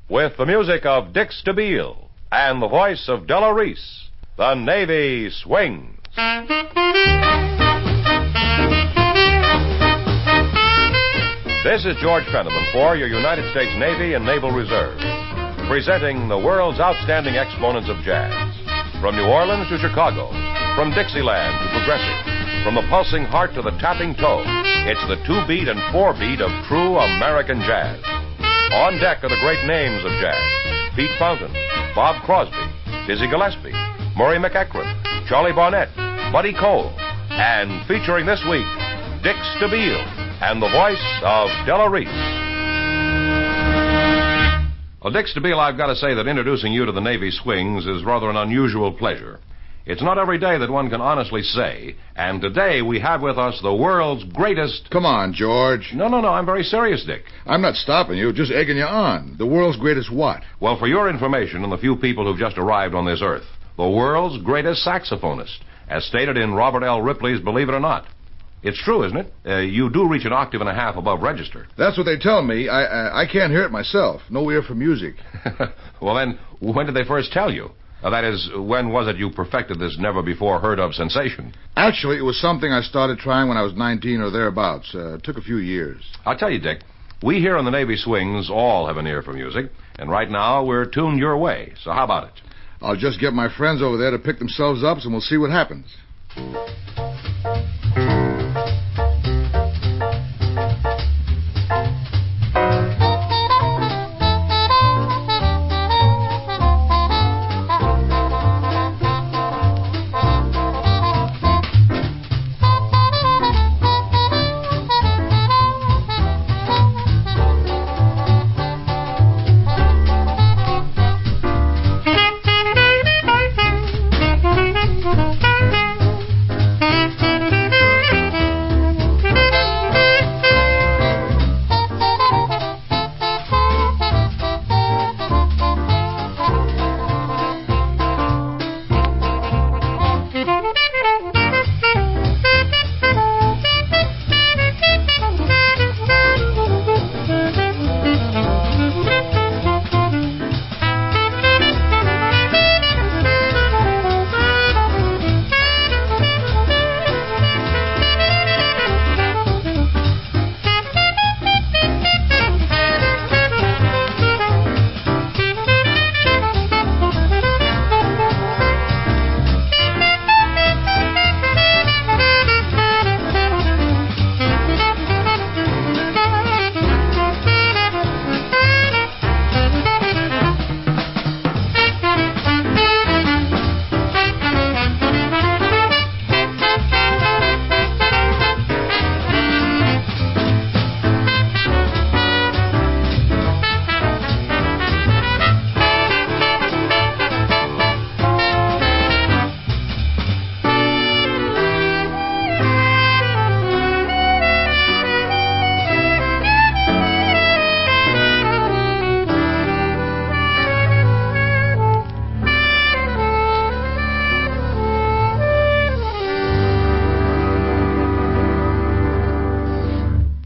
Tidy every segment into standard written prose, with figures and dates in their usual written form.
with the music of Dick Stabile and the voice of Della Reese, the Navy Swings. This is George Fenneman for your United States Navy and Naval Reserve, presenting the world's outstanding exponents of jazz. From New Orleans to Chicago, from Dixieland to Progressive, from the pulsing heart to the tapping toe, it's the 2-beat and 4-beat of true American jazz. On deck are the great names of jazz: Pete Fountain, Bob Crosby, Dizzy Gillespie, Murray McEachran, Charlie Barnett, Buddy Cole, and featuring this week, Dick Stabile and the voice of Della Reese. Well, Dick Stabile, I've got to say that introducing you to the Navy Swings is rather an unusual pleasure. It's not every day that one can honestly say, and today we have with us the world's greatest... Come on, George. No, I'm very serious, Dick. I'm not stopping you, just egging you on. The world's greatest what? Well, for your information and the few people who've just arrived on this earth, the world's greatest saxophonist, as stated in Robert L. Ripley's Believe It or Not. It's true, isn't it? You do reach an octave and a half above register. That's what they tell me. I can't hear it myself. No ear for music. Well, then, when did they first tell you? That is, when was it you perfected this never-before-heard-of sensation? Actually, it was something I started trying when I was 19 or thereabouts. It took a few years. I'll tell you, Dick, we here on the Navy Swings all have an ear for music, and right now we're tuned your way. So how about it? I'll just get my friends over there to pick themselves up, and we'll see what happens.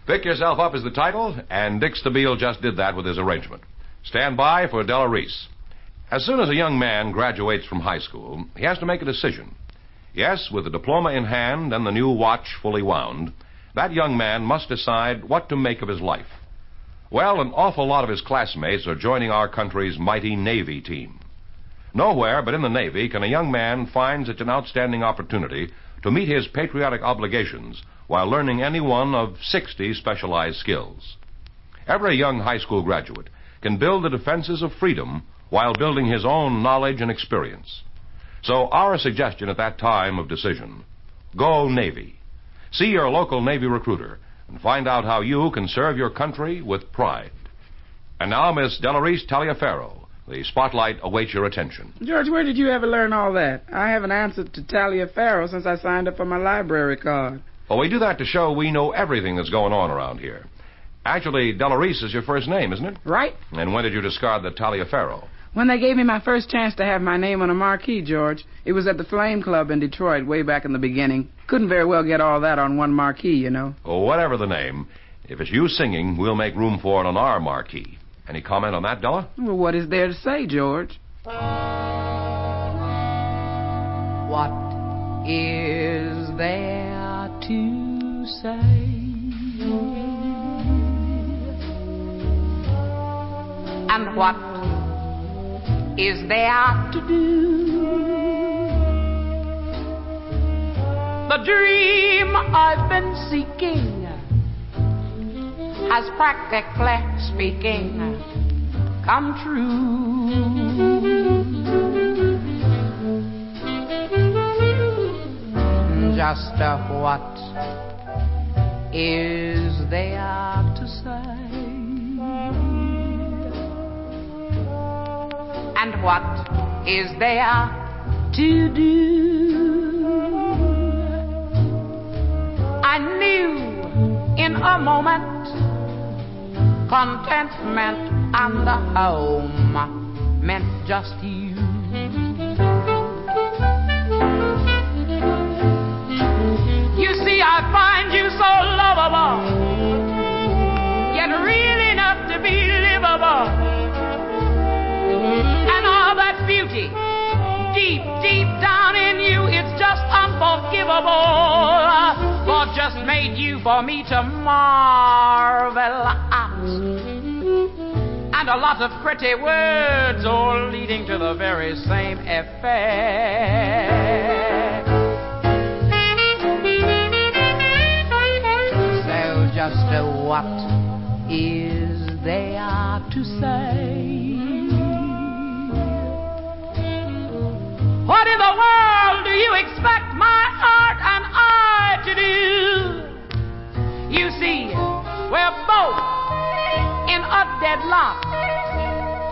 Pick Yourself Up is the title, and Dick Stabile just did that with his arrangement. Stand by for Della Reese. As soon as a young man graduates from high school, he has to make a decision. Yes, with the diploma in hand and the new watch fully wound, that young man must decide what to make of his life. Well, an awful lot of his classmates are joining our country's mighty Navy team. Nowhere but in the Navy can a young man find such an outstanding opportunity to meet his patriotic obligations while learning any one of 60 specialized skills. Every young high school graduate can build the defenses of freedom while building his own knowledge and experience. So our suggestion at that time of decision: go Navy. See your local Navy recruiter and find out how you can serve your country with pride. And now, Miss Della Reese Taliaferro, the spotlight awaits your attention. George, where did you ever learn all that? I haven't answered to Taliaferro since I signed up for my library card. Well, we do that to show we know everything that's going on around here. Actually, Della Reese is your first name, isn't it? Right. And when did you discard the Taliaferro? When they gave me my first chance to have my name on a marquee, George. It was at the Flame Club in Detroit way back in the beginning. Couldn't very well get all that on one marquee, you know. Oh, whatever the name, if it's you singing, we'll make room for it on our marquee. Any comment on that, Della? Well, what is there to say, George? What is there to say? And what is there to do? The dream I've been seeking has practically speaking come true. Just what is there to say? And what is there to do? I knew in a moment contentment and the home meant just you. You see, I find you so lovable, yet real enough to be livable. And all that beauty, deep, deep down in you, it's just unforgivable. God just made you for me to marvel at. And a lot of pretty words all leading to the very same effect. So just what is there to say? What in the world do you expect my heart and I to do? You see, we're both in a deadlock.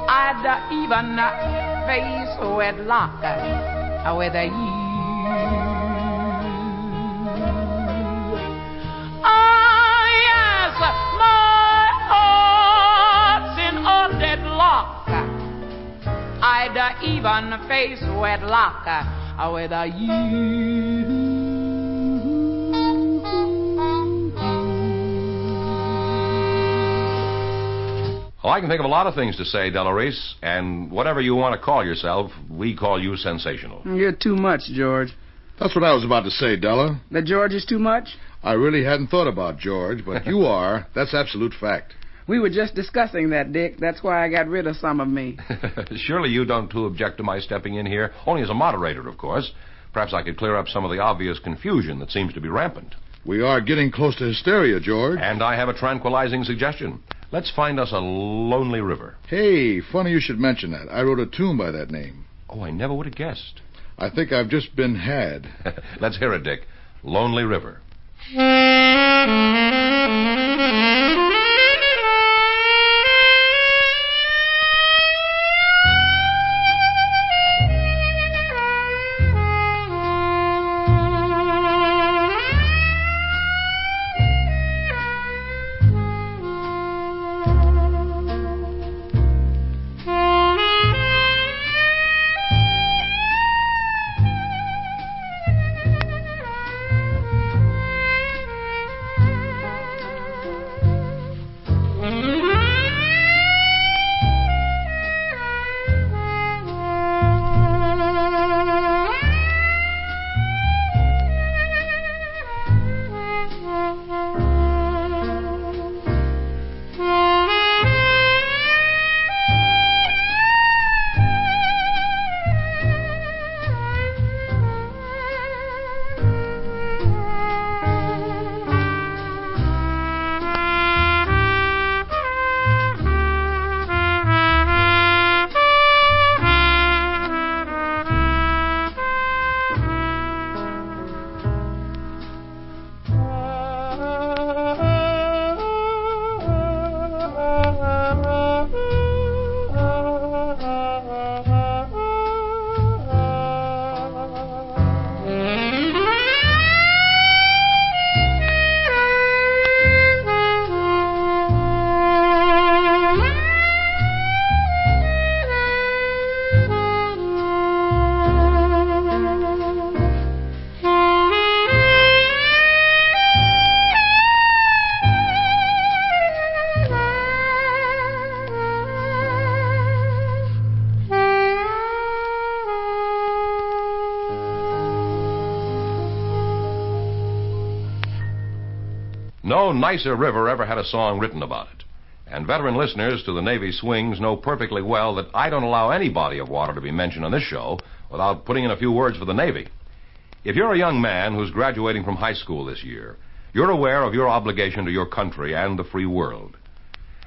I'd even face wedlock with you. Oh, yes, my heart's in a deadlock. I'd even face wedlock with you. Well, I can think of a lot of things to say, Della Reese, and whatever you want to call yourself, we call you sensational. You're too much, George. That's what I was about to say, Della. That George is too much? I really hadn't thought about George, but you are. That's absolute fact. We were just discussing that, Dick. That's why I got rid of some of me. Surely you don't too object to my stepping in here, only as a moderator, of course. Perhaps I could clear up some of the obvious confusion that seems to be rampant. We are getting close to hysteria, George. And I have a tranquilizing suggestion. Let's find us a lonely river. Hey, funny you should mention that. I wrote a tune by that name. Oh, I never would have guessed. I think I've just been had. Let's hear it, Dick. Lonely River. No nicer river ever had a song written about it. And veteran listeners to the Navy Swings know perfectly well that I don't allow any body of water to be mentioned on this show without putting in a few words for the Navy. If you're a young man who's graduating from high school this year, you're aware of your obligation to your country and the free world.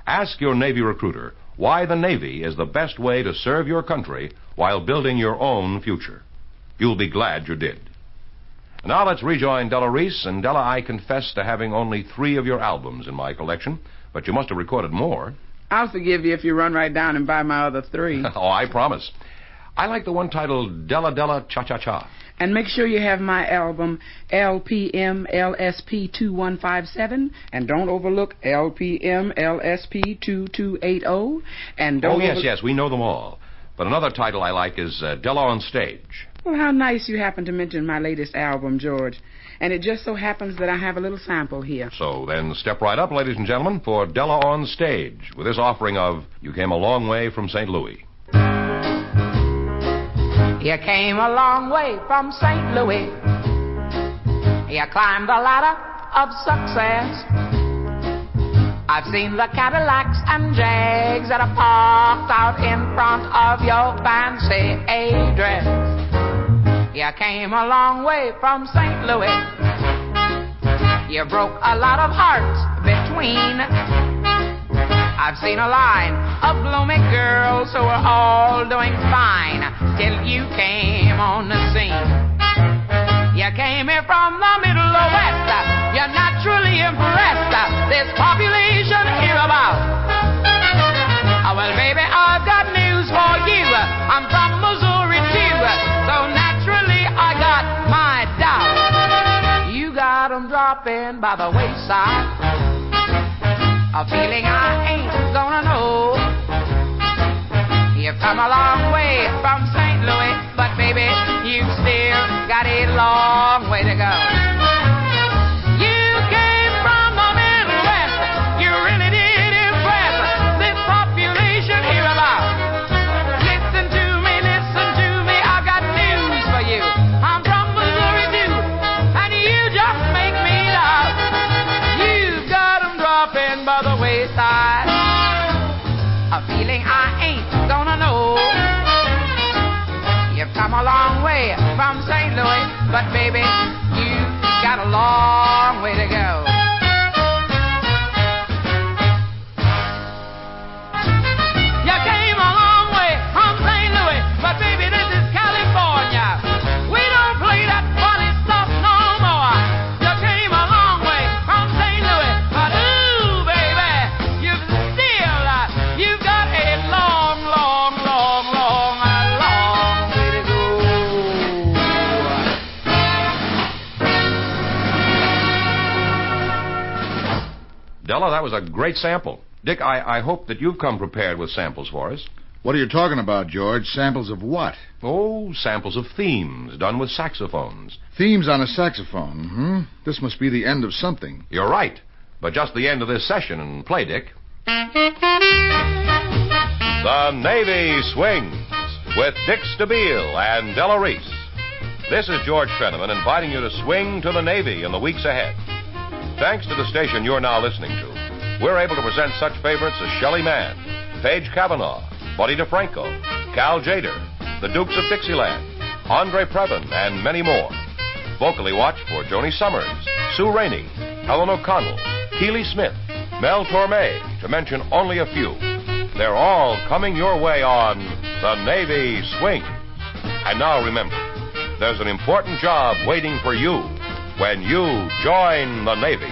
Ask your Navy recruiter why the Navy is the best way to serve your country while building your own future. You'll be glad you did. Now let's rejoin Della Reese. And Della, I confess to having only 3 of your albums in my collection, but you must have recorded more. I'll forgive you if you run right down and buy my other 3. Oh, I promise. I like the one titled Della Della Cha-Cha-Cha. And make sure you have my album LPM LSP 2157, and don't overlook LPM LSP 2280. And don't yes, we know them all. But another title I like is Della on Stage. Well, how nice you happen to mention my latest album, George. And it just so happens that I have a little sample here. So then step right up, ladies and gentlemen, for Della on Stage, with this offering of You Came a Long Way from St. Louis. You came a long way from St. Louis. You climbed the ladder of success. I've seen the Cadillacs and Jags that are parked out in front of your fancy address. You came a long way from St. Louis. You broke a lot of hearts between. I've seen a line of gloomy girls who were all doing fine till you came on the scene. You came here from the middle of West. You're naturally impressed. This population hereabout. Well, baby, I've got news for you. I'm from Missouri, too. So naturally, I got my doubt. You got 'em dropping by the wayside. A feeling I ain't gonna know. You've come a long way from St. Louis, but baby, you've still got a long way to go. You came from the Middle West. You really did impress this population hereabout. Listen to me, I've got news for you. I'm from Missouri too, and you just make me laugh. You've got 'em dropping by the wayside. A feeling I ain't gonna know. You've come a long way from St. Louis, but baby, you've got a long way to go. You came a long way from St. Louis, but baby, this is California. We don't play that funny stuff no more. You came a long way from St. Louis, but ooh, baby, you've got a long way to go. Della, that was a great sample. Dick, I hope that you've come prepared with samples for us. What are you talking about, George? Samples of what? Oh, samples of themes done with saxophones. Themes on a saxophone, This must be the end of something. You're right, but just the end of this session. And play, Dick. The Navy Swings with Dick Stabile and Della Reese. This is George Fenneman inviting you to swing to the Navy in the weeks ahead. Thanks to the station you're now listening to, we're able to present such favorites as Shelley Mann, Paige Cavanaugh, Buddy DeFranco, Cal Jader, the Dukes of Dixieland, Andre Previn, and many more. Vocally watch for Joni Summers, Sue Rainey, Helen O'Connell, Keely Smith, Mel Torme, to mention only a few. They're all coming your way on the Navy Swings. And now remember, there's an important job waiting for you when you join the Navy.